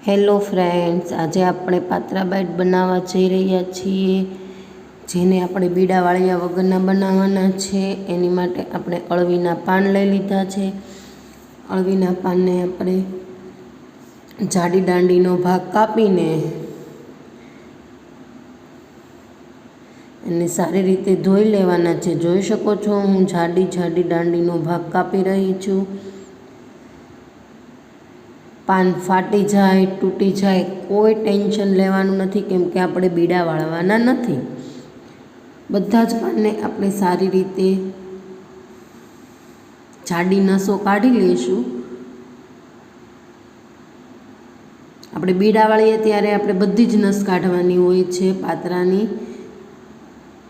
Hello friends, આજે આપણે પાત્રા byte બનાવવા જઈ રહ્યા છીએ, જેને આપણે બીડા વાળિયા વગરના બનાવવાના છે। એની માટે આપણે અળવીના પાન લઈ લીધા છે। અળવીના પાનને આપણે જાડી દાંડીનો ભાગ કાપીને એને સારી રીતે ધોઈ લેવાના છે। જોઈ શકો છો, હું જાડી દાંડીનો ભાગ કાપી રહી છું। પાન ફાટી જાય, તૂટી જાય, કોઈ ટેન્શન લેવાનું નથી, કેમ કે આપણે બીડા વાળવાના નથી। બધા જ પાનને આપણે સારી રીતે જાડી નસો કાઢી લઈશું। આપણે બીડા વાળીએ ત્યારે આપણે બધી જ નસ કાઢવાની હોય છે પાત્રાની,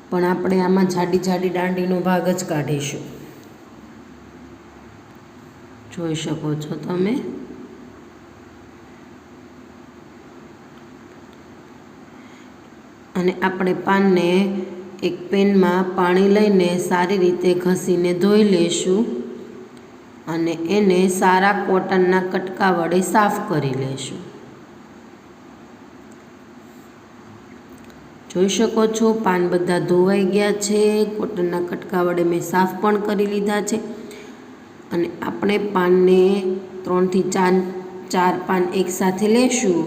પણ આપણે આમાં જાડી દાંડીનો ભાગ જ કાઢીશું। જોઈ શકો છો તમે। અને આપણે પાનને એક પેનમાં પાણી લઈને સારી રીતે ઘસીને ધોઈ લઈશું અને એને સારા કોટનના કટકા વડે સાફ કરી લઈશું। જોઈ શકો છો, પાન બધા ધોવાઈ ગયા છે। કોટનના કટકા વડે મેં સાફ પણ કરી લીધા છે। અને આપણે પાનને 3 થી 4 પાન એકસાથે લેશું,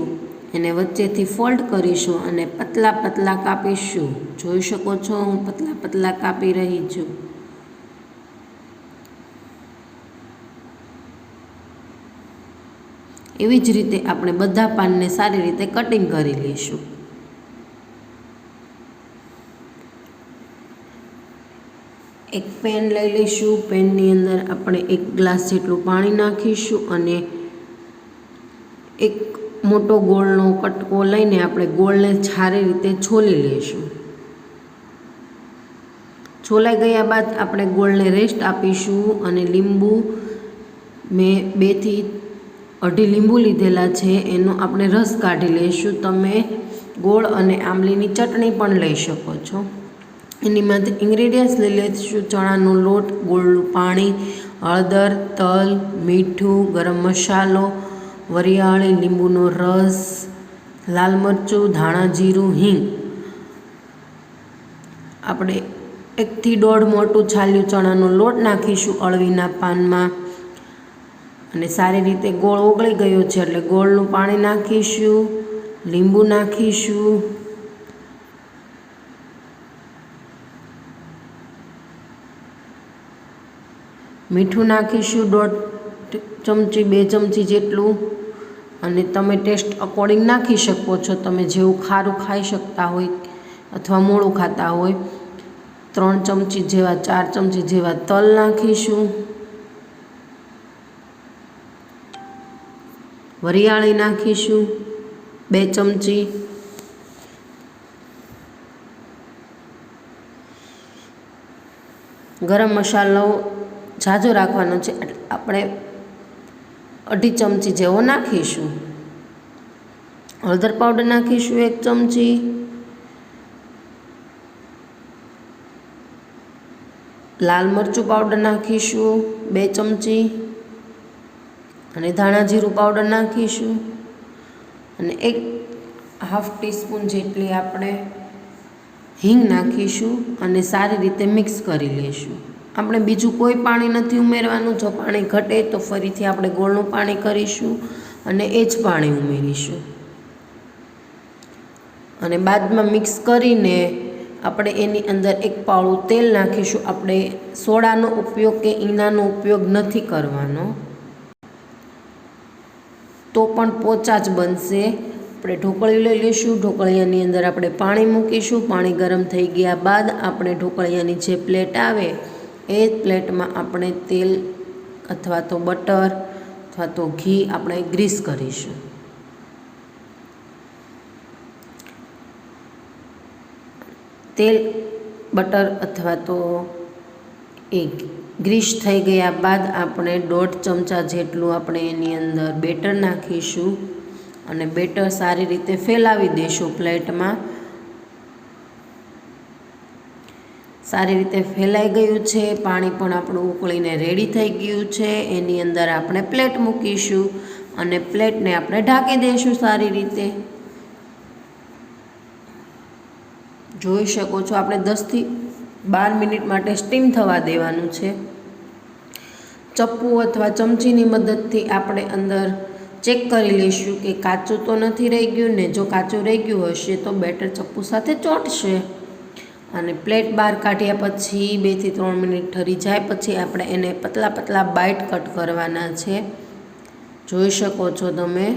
એને વચ્ચેથી ફોલ્ડ કરીશું અને પતલા કાપીશું। જોઈ શકો છો, હું પતલા કાપી રહી છું। એવી જ રીતે આપણે બધા પાનને સારી રીતે કટિંગ કરી લઈશું। એક પેન લઈ લઈશું। પેનની અંદર આપણે 1 ગ્લાસ જેટલું પાણી નાખીશું અને એક મોટો ગોળનો કટકો લઈને આપણે ગોળને સારી રીતે છોલી લઈશું। છોલાઈ ગયા બાદ આપણે ગોળને રેસ્ટ આપીશું અને લીંબુ, મેં 2 થી 2.5 લીંબુ લીધેલા છે, એનો આપણે રસ કાઢી લઈશું। તમે ગોળ અને આંબલીની ચટણી પણ લઈ શકો છો। એની માટે ઇન્ગ્રેડિયન્ટ્સ લઈ લઈશું: ચણાનો લોટ, ગોળનું પાણી, હળદર, તલ, મીઠું, ગરમ મસાલો, વરિયાળી, લીંબુનો રસ, લાલ મરચું, ધાણા જીરું, હિંગ। આપણે 1 થી 1.5 મોટું છાલ્યું ચણાનો લોટ નાખીશું અળવીના પાનમાં અને સારી રીતે ગોળ ઓગળી ગયો છે એટલે ગોળનું પાણી નાખીશું, લીંબુ નાખીશું, મીઠું નાખીશું 1.5 ચમચી 2 ચમચી જેટલું, અને તમે ટેસ્ટ અકોર્ડિંગ નાખી શકો છો, તમે જેવું ખારું ખાઈ શકતા હોય અથવા મોળું ખાતા હોય। 3 ચમચી જેવા 4 ચમચી જેવા તલ નાખીશું, વરિયાળી નાખીશું 2 ચમચી, ગરમ મસાલો ઝાઝો રાખવાનો છે એટલે આપણે 2.5 ચમચી જેવો નાખીશું। હળદર પાવડર નાખીશું 1 ચમચી, લાલ મરચું પાવડર નાખીશું 2 ચમચી અને ધાણા જીરું પાવડર નાખીશું અને 1/2 ટીસ્પૂન જેટલી આપણે હિંગ નાખીશું અને સારી રીતે મિક્સ કરી લઈશું। આપણે બીજું કોઈ પાણી નથી ઉમેરવાનું। જો પાણી ઘટે તો ફરીથી આપણે ગોળનું પાણી કરીશું અને એ જ પાણી ઉમેરીશું અને બાદમાં મિક્સ કરીને આપણે એની અંદર 1 પાવડું તેલ નાખીશું। આપણે સોડાનો ઉપયોગ કે ઈનાનો ઉપયોગ નથી કરવાનો, તો પણ પોચા જ બનશે। આપણે ઢોકળી લઈ લઈશું। ઢોકળિયાની અંદર આપણે પાણી મૂકીશું। પાણી ગરમ થઈ ગયા બાદ આપણે ઢોકળિયાની જે પ્લેટ આવે એ પ્લેટમાં આપણે તેલ અથવા તો બટર અથવા તો ઘી આપણે ગ્રીસ કરીશું। તેલ, બટર અથવા તો ગ્રીસ થઈ ગયા બાદ આપણે 1.5 ચમચા જેટલું આપણે એની અંદર બેટર નાખીશું અને બેટર સારી રીતે ફેલાવી દઈશું પ્લેટમાં। સારી રીતે ફેલાઈ ગયું છે। પાણી પણ આપણું ઉકળીને રેડી થઈ ગયું છે। એની અંદર આપણે પ્લેટ મૂકીશું અને પ્લેટને આપણે ઢાંકી દઈશું સારી રીતે. જોઈ શકો છો આપણે 10 થી 12 મિનિટ માટે સ્ટીમ થવા દેવાનું છે. ચપ્પુ અથવા ચમચીની મદદથી આપણે અંદર ચેક કરી લઈશું કે કાચું તો નથી રહી ગયું ને. જો કાચું રહી ગયું હશે તો બેટર ચપ્પુ સાથે ચોંટશે. અને પ્લેટ બહાર કાઢ્યા પછી 2 થી 3 મિનિટ ઠરી જાય પછી આપણે એને પતલા પતલા બાઇટ કટ કરવાના છે. જોઈ શકો છો તમે.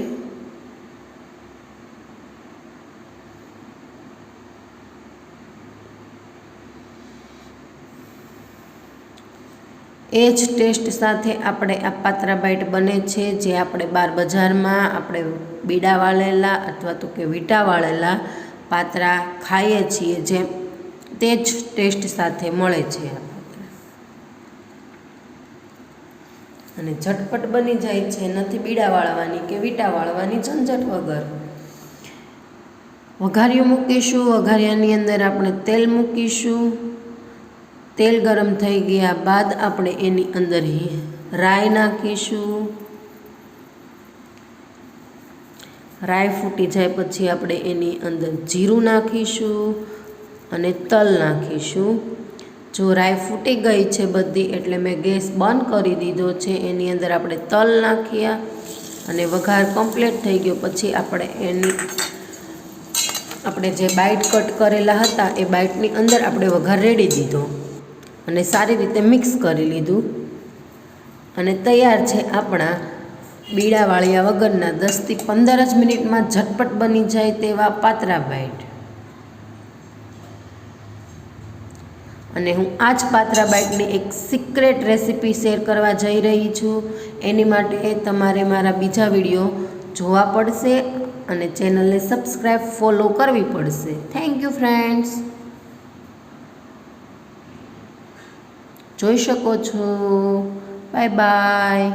એ જ ટેસ્ટ સાથે આપણે આ પાતરા બાઈટ બને છે, જે આપણે બહાર બજારમાં આપણે બીડા વાળેલા અથવા તો કે વીટા વાળેલા પાતરા ખાઈએ છીએ જેમ તે જ ટેસ્ટ સાથે મળે છે આ પાતરા. અને ઝટપટ બની જાય છે, નથી બીડા વાળવાની કે વીટા વાળવાની ઝંઝટ વગર. વઘારિયું મૂકીશું. વઘારિયાની અંદર આપણે તેલ મૂકીશું. તેલ ગરમ થઈ ગયા બાદ આપણે એની અંદર રાઈ નાખીશું. રાઈ ફૂટી જાય પછી આપણે એની અંદર જીરું નાખીશું અને તલ નાખીશું. જો રાઈ ફૂટી ગઈ છે બધી એટલે મેં ગેસ બંધ કરી દીધો છે. એની અંદર આપણે તલ નાખ્યા અને વઘાર કમ્પ્લીટ થઈ ગયો પછી આપણે જે બાઈટ કટ કરેલા હતા એ બાઈટની અંદર આપણે વઘાર રેડી દીધો અને સારી રીતે મિક્સ કરી લીધું. અને તૈયાર છે આપણા બીડા વાળ્યા વગરના 10 થી 15 જ મિનિટમાં ઝટપટ બની જાય તેવા પાતરા બાઈટ. અને હું આ જ પાતરા બાઈટની એક સિક્રેટ રેસીપી શેર કરવા જઈ રહી છું. એની માટે તમારે મારા બીજા વિડીયો જોવા પડશે અને ચેનલને સબસ્ક્રાઈબ ફોલો કરવી પડશે. Thank you friends. જોઈ શકો છો. Bye bye.